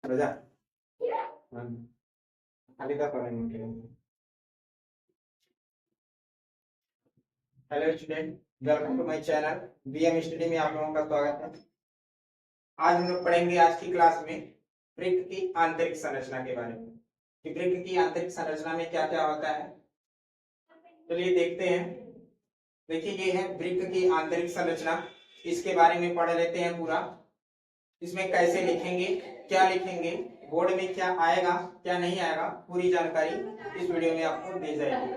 रजा हाँ, अभी तक पढ़ेंगे। Hello student, welcome to my channel BM study में आप लोगों का स्वागत है। आज हम लोग पढ़ेंगे आज की क्लास में वृक्क की आंतरिक संरचना के बारे में कि वृक्क की आंतरिक संरचना में क्या क्या होता है। चलिए देखते हैं। देखिए ये है वृक्क की आंतरिक संरचना, इसके बारे में पढ़ लेते हैं पूरा। इसमें कैसे लिखेंगे, क्या लिखेंगे, बोर्ड में क्या आएगा क्या नहीं आएगा, पूरी जानकारी इस वीडियो में आपको दी जाएगी।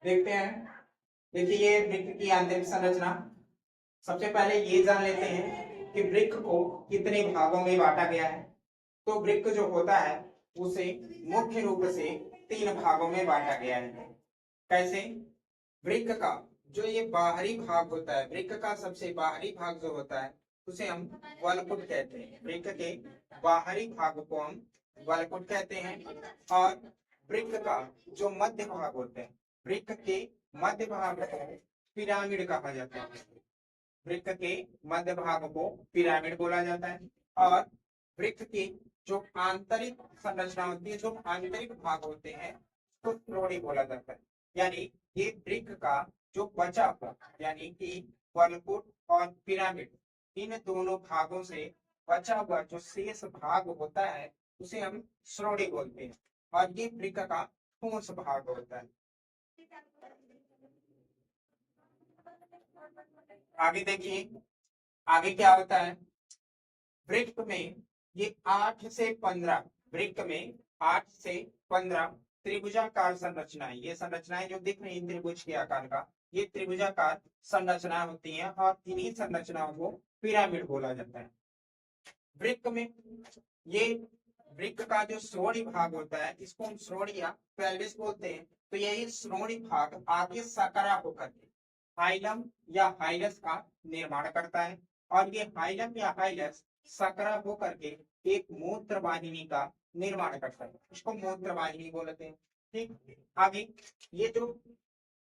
देखते हैं। देखिए ये वृक्क की आंतरिक संरचना, सबसे पहले ये जान लेते हैं कि वृक्क को कितने भागों में बांटा गया है। तो वृक्क जो होता है उसे मुख्य रूप से 3 भागों में बांटा गया है। कैसे? वृक्क का जो ये बाहरी भाग होता है, वृक्क का सबसे बाहरी भाग जो होता है उसे हम वलकुट कहते हैं। वृक्क के बाहरी भाग को हम वलकुट कहते हैं। और वृक्क का जो मध्य भाग होता है, वृक्क के मध्य भाग को पिरामिड कहा जाता है। वृक्क के मध्य भाग को पिरामिड बोला जाता है। और वृक्क की जो आंतरिक संरचना होती है, जो आंतरिक भाग होते हैं तो श्रोणि बोला जाता है। यानी ये वृक्क का जो बचा हुआ, यानी कि वलकुट और पिरामिड, इन दोनों भागों से बचा हुआ जो शेष भाग होता है उसे हम श्रोणि बोलते हैं। और ये वृक्क का ठोस भाग होता है। आगे देखिए, आगे क्या होता है। वृक्क में ये 8 से 15, वृक्क में 8 से 15 त्रिभुजाकार संरचनाएं, ये संरचनाएं जो दिख रही है त्रिभुज के आकार का, ये त्रिभुजाकार संरचना होती हैं और इन्हीं संरचनाओं को पिरामिड बोला जाता है। वृक्क में ये वृक्क का जो श्रोणि भाग होता है इसको हम श्रोणि या पेल्विस बोलते हैं। तो यही श्रोणि भाग आगे सकरा होकर के हाइलम या हाइलस का निर्माण करता है। और ये हाइलम या हाइलस सकरा होकर के एक मूत्र वाहिनी का निर्माण करता है, इसको मूत्र वाहिनी बोलते हैं। ठीक, आगे ये जो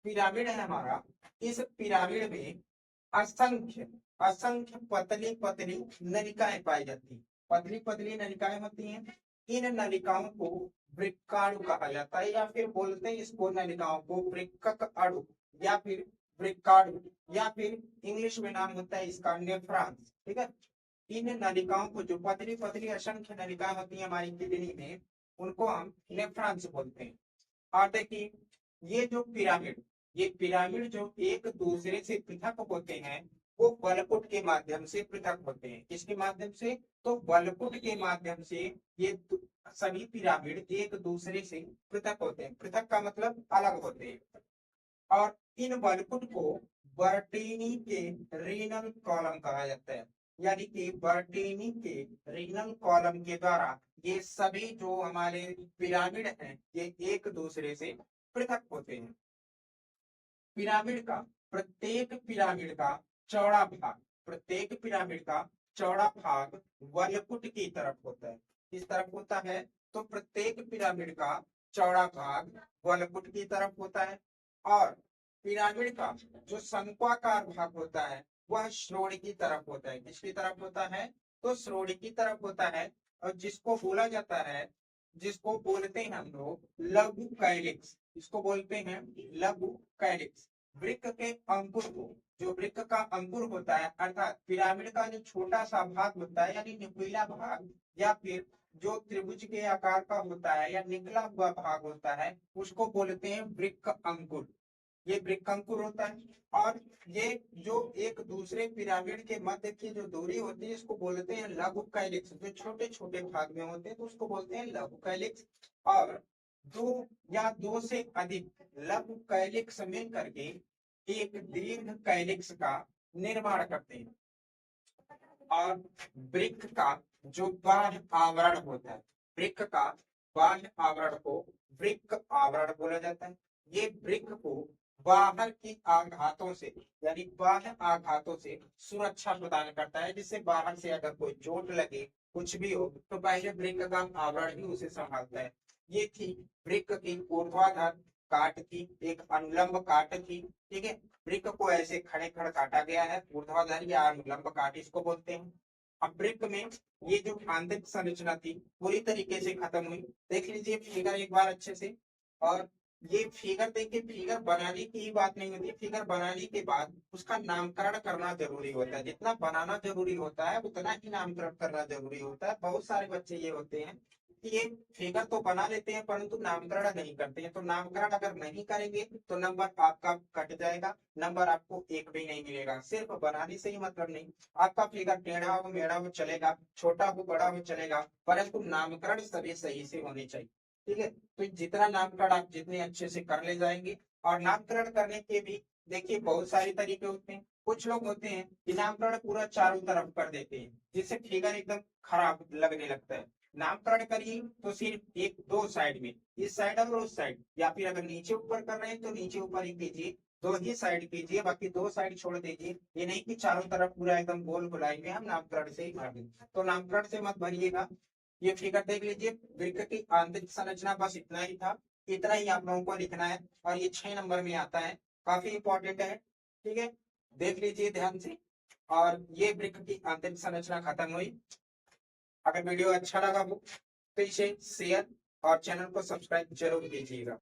पिरामिड है हमारा, इस पिरामिड में असंख्य असंख्य पतली पतली नलिकाएं पाई जाती हैं। पतली पतली नलिकाएं होती हैं। इन नलिकाओं को वृक्काणु कहा जाता है, या फिर बोलते हैं इसको नलिकाओं को वृक्कक अणु, या फिर वृक्काणु, या फिर इंग्लिश में नाम होता है इसका नेफ्रॉन्स। ठीक है, इन नलिकाओं को, जो पतली पतली असंख्य नलिकाएं होती है हमारी किडनी में, उनको हम नेफ्रॉन्स बोलते हैं। और देखिए ये जो पिरामिड, ये पिरामिड जो एक दूसरे से पृथक होते हैं वो बलकुट के माध्यम से पृथक होते हैं। किसके माध्यम से? तो बलकुट के माध्यम से ये सभी पिरामिड एक दूसरे से पृथक होते हैं। पृथक का मतलब अलग होते हैं। और इन बलकुट को बर्टीनी के रीनल कॉलम कहा जाता है। यानी कि बर्टीनी के रीनल कॉलम के द्वारा ये सभी जो हमारे पिरामिड हैं ये एक दूसरे से पृथक होते हैं। पिरामिड का प्रत्येक पिरामिड का चौड़ा भाग वलकुट की तरफ होता है। किस तरफ होता है? तो प्रत्येक पिरामिड का चौड़ा भाग वलकुट की तरफ होता है। और पिरामिड का जो शंक्वाकार भाग होता है वह श्रोणि की तरफ होता है। किसकी तरफ होता है? तो श्रोणि की तरफ होता है। और जिसको बोला जाता है, जिसको बोलते हैं हम लोग लघु कैलिक्स, इसको बोलते हैं लघु कैलिक्स। वृक्क के अंकुर को, जो वृक्क का अंकुर होता है, अर्थात पिरामिड का जो छोटा सा भाग होता है यानी निकला भाग, या फिर जो त्रिभुज के आकार का होता है या निकला हुआ भाग होता है, उसको बोलते हैं वृक्क अंकुर। ये वृक्क अंकुर होता है। और ये जो एक दूसरे पिरामिड के मध्य की जो दूरी होती है इसको बोलते हैं लघु कैलिक्स। जो छोटे छोटे भाग में होते हैं तो उसको बोलते हैं लघु कैलिक्स। और दो या दो से अधिक लघु कैलिक्स मिल करके एक दीर्घ कैलिक्स का निर्माण करते हैं। और वृक्क का जो बाह्य आवरण होता है, वृक्क का बाह्य आवरण को वृक्क आवरण बोला जाता है। ये वृक्क को बाहर की आघातों से, यानी बाह्य आघातों से सुरक्षा प्रदान करता है, जिससे बाहर से अगर कोई चोट लगे, कुछ भी हो, तो पहले वृक्क का आवरण ही उसे संभालता है। ये थी वृक्क की ऊर्ध्वाधर काट की, एक अनुलंब काट थी। ठीक है, वृक्क को ऐसे खड़े खड़ काटा गया है, ऊर्ध्वाधर या अनुलंब काट इसको बोलते हैं। अब वृक्क में ये जो आंतरिक संरचना थी पूरी तरीके से खत्म हुई। देख लीजिए फिगर एक बार अच्छे से। और ये फिगर देखिए, फिगर बनाने की ही बात नहीं होती, फिगर बनाने के बाद उसका नामकरण करना जरूरी होता है। जितना बनाना जरूरी होता है उतना ही नामकरण करना जरूरी होता है। बहुत सारे बच्चे ये होते हैं कि ये फिगर तो बना लेते हैं परंतु नामकरण नहीं करते हैं। तो नामकरण अगर नहीं करेंगे तो नंबर आपका कट जाएगा, नंबर आपको एक भी नहीं मिलेगा। सिर्फ बनाने से ही मतलब नहीं, आपका फिगर टेढ़ा हो मेढ़ा हो चलेगा, छोटा हो बड़ा हो चलेगा, परंतु नामकरण सभी सही से होने चाहिए। ठीक है, तो जितना नामकरण आप जितने अच्छे से कर ले जाएंगे। और नामकरण करने के भी देखिए बहुत सारे तरीके होते हैं। कुछ लोग होते हैं कि नामकरण पूरा चारों तरफ कर देते हैं जिससे फिगर एकदम खराब लगने लगता है। नामकरण करिए तो सिर्फ एक दो साइड में, इस साइड और उस साइड, या फिर अगर नीचे ऊपर कर रहे हैं तो नीचे ऊपर ही कीजिए, दो ही साइड कीजिए, बाकी दो साइड छोड़ दीजिए। ये नहीं कि चारों तरफ पूरा एकदम गोल गोलाई में हम नामकरण से ही भर दें, तो नामकरण से मत भरिएगा। ये फिगर देख लीजिए, वृक्क की आंतरिक संरचना बस इतना ही था, इतना ही आप लोगों को लिखना है और ये 6 नंबर में आता है, काफी इंपॉर्टेंट है। ठीक है, देख लीजिए ध्यान से। और ये वृक्क की आंतरिक संरचना खत्म हुई। अगर वीडियो अच्छा लगा हो तो इसे शेयर और चैनल को सब्सक्राइब जरूर कीजिएगा।